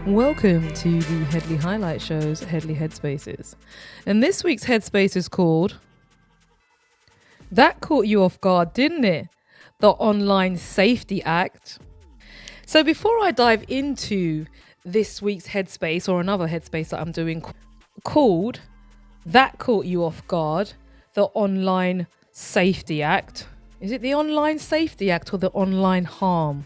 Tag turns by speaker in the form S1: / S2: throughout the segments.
S1: Welcome to the Headley Highlight Show's Headley Headspaces. And this week's Headspace is called That Caught You Off Guard, Didn't It? The Online Safety Act. So before I dive into this week's Headspace or another Headspace that I'm doing called That Caught You Off Guard, the Online Safety Act. Is it the Online Safety Act or the Online Harm?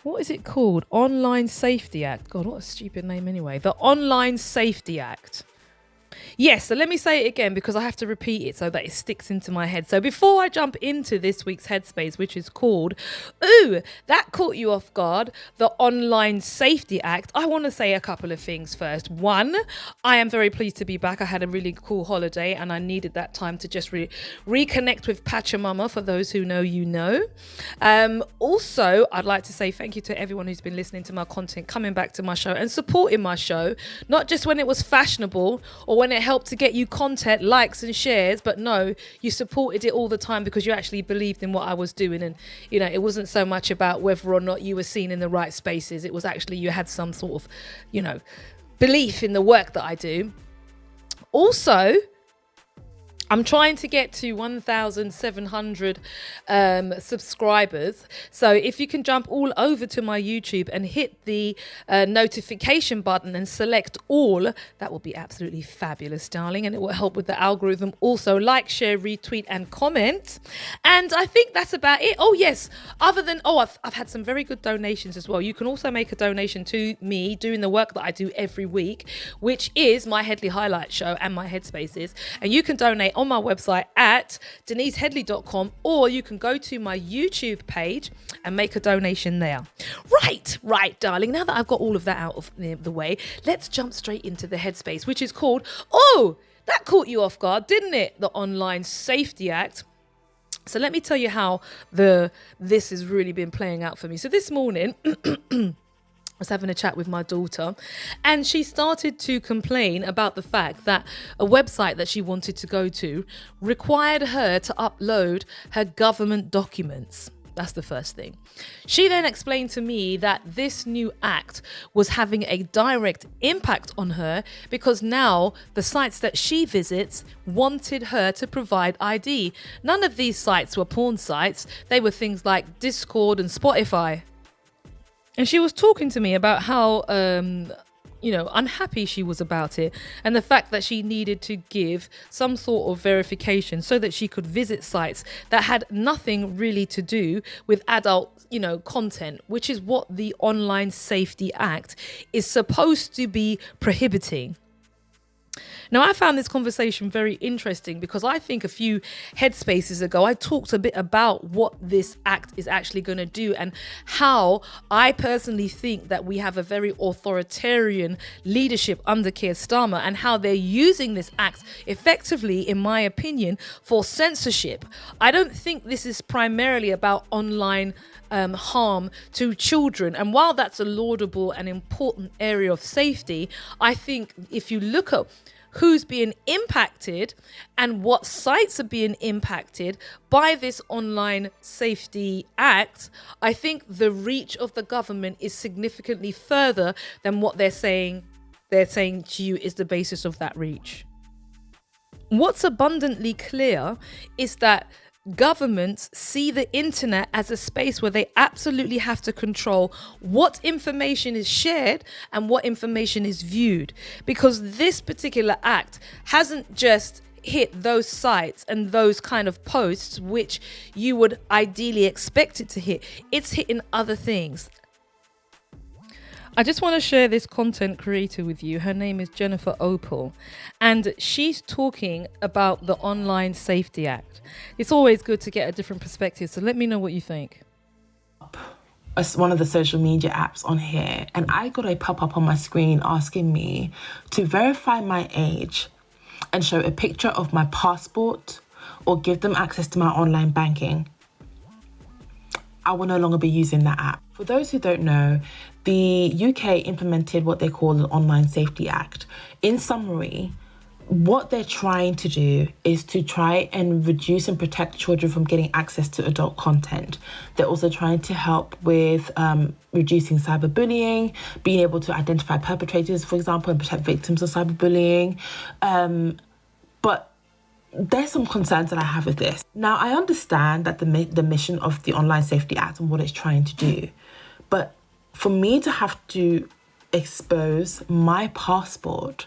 S1: What is it called? Online Safety Act. God, what a stupid name anyway. The Online Safety Act. Yes, so let me say it again because I have to repeat it so that it sticks into my head. So before I jump into this week's Headspace, which is called, Ooh, That Caught You Off Guard, the Online Safety Act, I want to say a couple of things first. One, I am very pleased to be back. I had a really cool holiday and I needed that time to just reconnect with Pachamama, for those who know, you know. Also, I'd like to say thank you to everyone who's been listening to my content, coming back to my show and supporting my show, not just when it was fashionable or when it helped to get you content, likes and shares, but no, you supported it all the time because you actually believed in what I was doing. And you know, it wasn't so much about whether or not you were seen in the right spaces. It was actually you had some sort of, you know, belief in the work that I do. Also, I'm trying to get to 1,700 subscribers. So if you can jump all over to my YouTube and hit the notification button and select all, that will be absolutely fabulous, darling. And it will help with the algorithm. Also, like, share, retweet and comment. And I think that's about it. Oh, yes. Other than, I've had some very good donations as well. You can also make a donation to me doing the work that I do every week, which is my Headley Highlight Show and my Headspaces. And you can donate on my website at denisehedley.com, or you can go to my YouTube page and make a donation there. Right, darling. Now that I've got all of that out of the way, let's jump straight into the Headspace, which is called, Oh, That Caught You Off Guard, Didn't It? The Online Safety Act. So let me tell you how this has really been playing out for me. So this morning, I was having a chat with my daughter and she started to complain about the fact that a website that she wanted to go to required her to upload her government documents. That's the first thing. She then explained to me that this new act was having a direct impact on her because now the sites that she visits wanted her to provide ID. None of these sites were porn sites. They were things like Discord and Spotify. And she was talking to me about how, unhappy she was about it and the fact that she needed to give some sort of verification so that she could visit sites that had nothing really to do with adult, content, which is what the Online Safety Act is supposed to be prohibiting. Now, I found this conversation very interesting because I think a few headspaces ago, I talked a bit about what this act is actually going to do and how I personally think that we have a very authoritarian leadership under Keir Starmer and how they're using this act effectively, in my opinion, for censorship. I don't think this is primarily about online harm to children. And while that's a laudable and important area of safety, I think if you look at who's being impacted and what sites are being impacted by this Online Safety Act, I think the reach of the government is significantly further than what they're saying to you is the basis of that reach. What's abundantly clear is that governments see the internet as a space where they absolutely have to control what information is shared and what information is viewed, because this particular act hasn't just hit those sites and those kind of posts which you would ideally expect it to hit. It's hitting other things. I just want to share this content creator with you. Her name is Jennifer Opal, and she's talking about the Online Safety Act. It's always good to get a different perspective, so let me know what you think.
S2: One of the social media apps on here, and I got a pop-up on my screen asking me to verify my age and show a picture of my passport or give them access to my online banking. I will no longer be using that app. For those who don't know, the UK implemented what they call an Online Safety Act. In summary, what they're trying to do is to try and reduce and protect children from getting access to adult content. They're also trying to help with reducing cyberbullying, being able to identify perpetrators, for example, and protect victims of cyberbullying. But there's some concerns that I have with this. Now, I understand that the mission of the Online Safety Act and what it's trying to do, but for me to have to expose my passport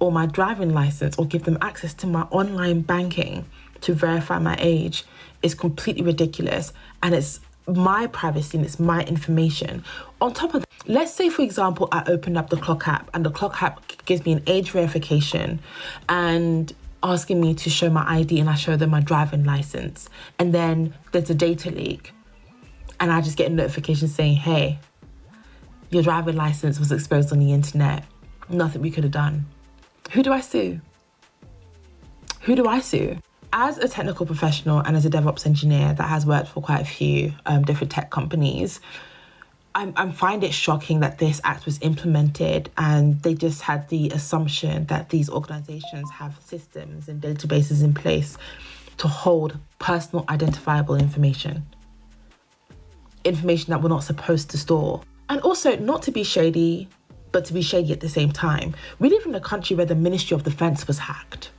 S2: or my driving license or give them access to my online banking to verify my age is completely ridiculous, and it's my privacy and it's my information. On top of that, let's say, for example, I open up the Clock app and the Clock app gives me an age verification and asking me to show my ID, and I show them my driving license, and then there's a data leak and I just get a notification saying, hey, your driving license was exposed on the internet. Nothing we could have done. Who do I sue? Who do I sue? As a technical professional and as a DevOps engineer that has worked for quite a few different tech companies, I find it shocking that this act was implemented and they just had the assumption that these organizations have systems and databases in place to hold personal identifiable information that we're not supposed to store. And also, not to be shady, but to be shady at the same time. We live in a country where the Ministry of Defense was hacked.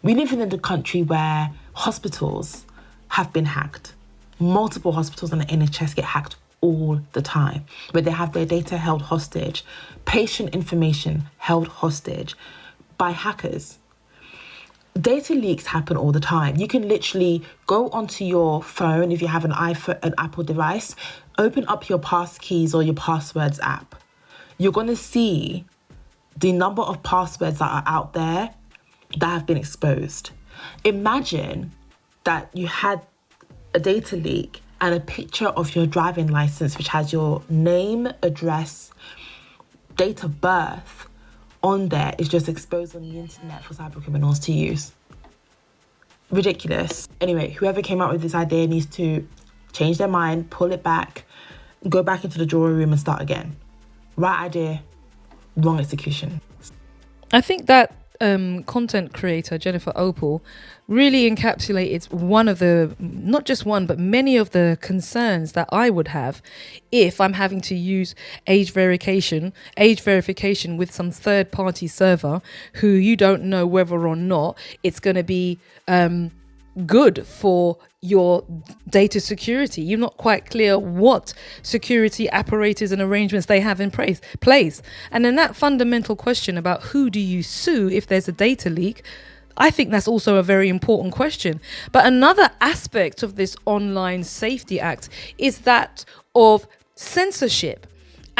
S2: We live in a country where hospitals have been hacked. Multiple hospitals and the NHS get hacked all the time, where they have their data held hostage, patient information held hostage by hackers. Data leaks happen all the time. You can literally go onto your phone, if you have an iPhone, an Apple device, open up your passkeys or your passwords app. You're going to see the number of passwords that are out there that have been exposed. Imagine that you had a data leak and a picture of your driving license, which has your name, address, date of birth on there, is just exposed on the internet for cyber criminals to use. Ridiculous. Anyway, whoever came up with this idea needs to change their mind, pull it back, go back into the drawing room and start again. Right idea, wrong execution.
S1: I think that content creator Jennifer Opal really encapsulated one of the, not just one, but many of the concerns that I would have if I'm having to use age verification with some third party server who you don't know whether or not it's going to be good for your data security. You're not quite clear what security apparatus and arrangements they have in place. And then that fundamental question about who do you sue if there's a data leak, I think that's also a very important question. But another aspect of this Online Safety Act is that of censorship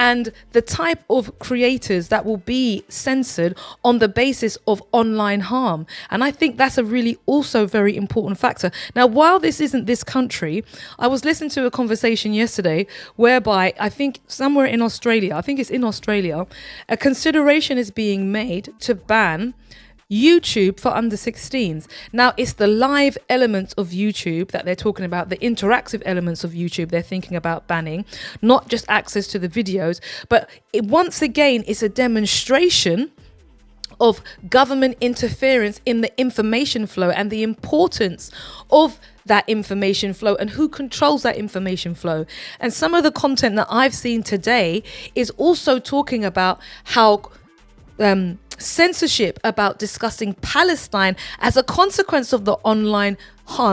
S1: and the type of creators that will be censored on the basis of online harm. And I think that's a really also very important factor. Now, while this isn't this country, I was listening to a conversation yesterday whereby I think somewhere in Australia, a consideration is being made to ban YouTube for under 16s. Now, it's the live elements of YouTube that they're talking about, the interactive elements of YouTube they're thinking about banning, not just access to the videos. But once again, it's a demonstration of government interference in the information flow and the importance of that information flow and who controls that information flow. And some of the content that I've seen today is also talking about how censorship about discussing Palestine as a consequence of the Online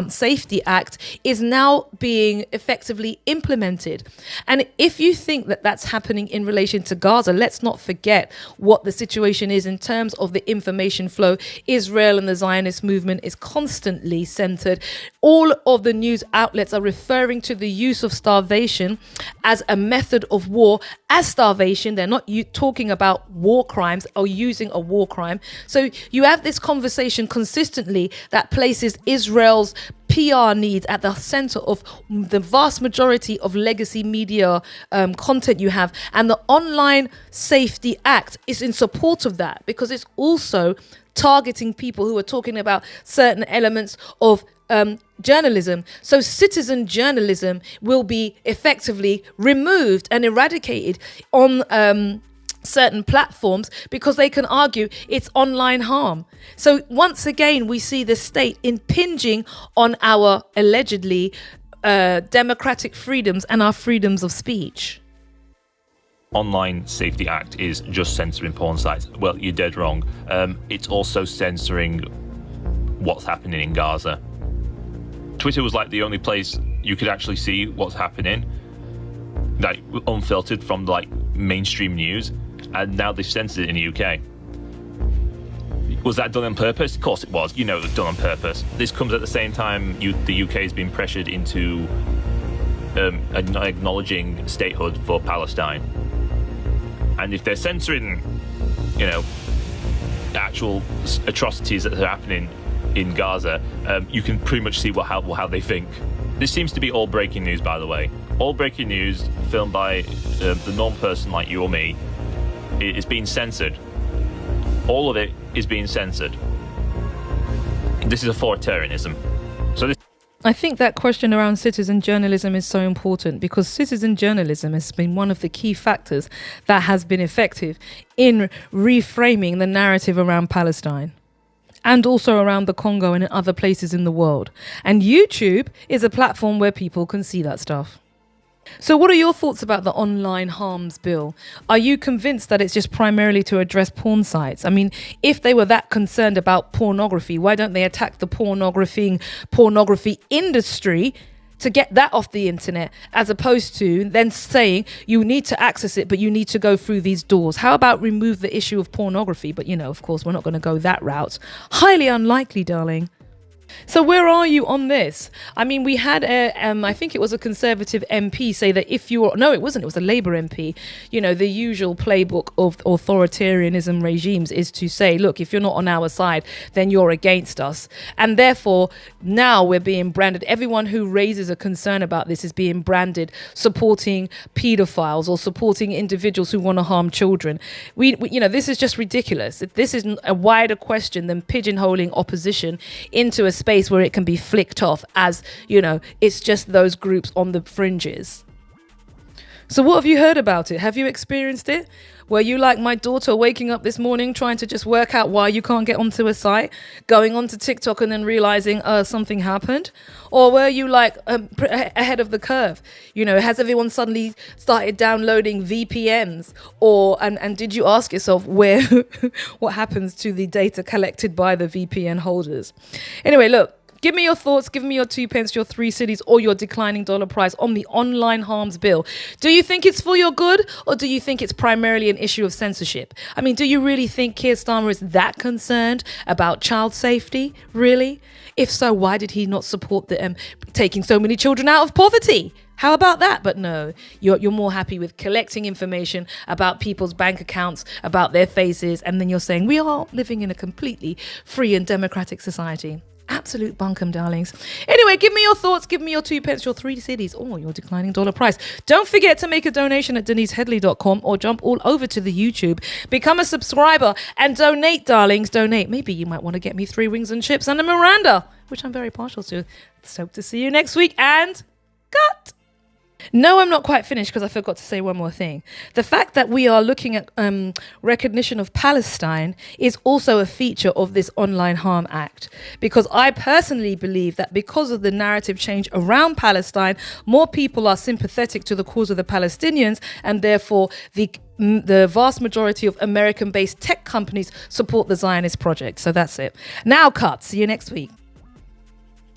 S1: Safety Act is now being effectively implemented. And if you think that that's happening in relation to Gaza, let's not forget what the situation is in terms of the information flow. Israel and the Zionist movement is constantly centered. All of the news outlets are referring to the use of starvation as a method of war, as starvation. They're not talking about war crimes or using a war crime. So you have this conversation consistently that places Israel's PR needs at the center of the vast majority of legacy media content you have. And the Online Safety Act is in support of that, because it's also targeting people who are talking about certain elements of journalism. So citizen journalism will be effectively removed and eradicated on certain platforms because they can argue it's online harm. So once again, we see the state impinging on our allegedly democratic freedoms and our freedoms of speech.
S3: Online Safety Act is just censoring porn sites. Well, you're dead wrong. It's also censoring what's happening in Gaza. Twitter was like the only place you could actually see what's happening, like unfiltered from like mainstream news, and now they've censored it in the UK. Was that done on purpose? Of course it was. You know it was done on purpose. This comes at the same time the UK has been pressured into acknowledging statehood for Palestine. And if they're censoring, you know, actual atrocities that are happening in Gaza, you can pretty much see how they think. This seems to be all breaking news, by the way. All breaking news filmed by the normal person like you or me. It is being censored. All of it is being censored. This is authoritarianism. So this.
S1: I think that question around citizen journalism is so important because citizen journalism has been one of the key factors that has been effective in reframing the narrative around Palestine and also around the Congo and in other places in the world. And YouTube is a platform where people can see that stuff. So what are your thoughts about the online harms bill? Are you convinced that it's just primarily to address porn sites? I mean, if they were that concerned about pornography, why don't they attack the pornography industry to get that off the internet, as opposed to then saying you need to access it, but you need to go through these doors? How about remove the issue of pornography? But, you know, of course, we're not going to go that route. Highly unlikely, darling. So where are you on this? I mean, we had I think it was a Conservative MP say that if you were, no, it wasn't, it was a Labour MP. You know, the usual playbook of authoritarianism regimes is to say, look, if you're not on our side, then you're against us. And therefore, now we're being branded. Everyone who raises a concern about this is being branded supporting paedophiles or supporting individuals who want to harm children. We you know, this is just ridiculous. This is a wider question than pigeonholing opposition into a space where it can be flicked off as, you know, it's just those groups on the fringes. So what have you heard about it? Have you experienced it? Were you like my daughter waking up this morning trying to just work out why you can't get onto a site, going onto TikTok and then realizing something happened? Or were you like ahead of the curve? You know, has everyone suddenly started downloading VPNs? Or and did you ask yourself where what happens to the data collected by the VPN holders? Anyway, look. Give me your thoughts, give me your 2 pence, your 3 cities, or your declining dollar price on the online harms bill. Do you think it's for your good, or do you think it's primarily an issue of censorship? I mean, do you really think Keir Starmer is that concerned about child safety? Really? If so, why did he not support the taking so many children out of poverty? How about that? But no, you're more happy with collecting information about people's bank accounts, about their faces, and then you're saying we are living in a completely free and democratic society. Absolute bunkum, darlings. Anyway, give me your thoughts, give me your 2 pence, your 3 cities, or your declining dollar price. Don't forget to make a donation at denisehedley.com or jump all over to the YouTube. Become a subscriber and donate, darlings. Donate. Maybe you might want to get me 3 wings and chips and a Miranda, which I'm very partial to. So hope to see you next week, and cut. No, I'm not quite finished because I forgot to say one more thing. The fact that we are looking at recognition of Palestine is also a feature of this Online Harm Act, because I personally believe that because of the narrative change around Palestine, more people are sympathetic to the cause of the Palestinians, and therefore the vast majority of American-based tech companies support the Zionist project. So that's it. Now cut. See you next week.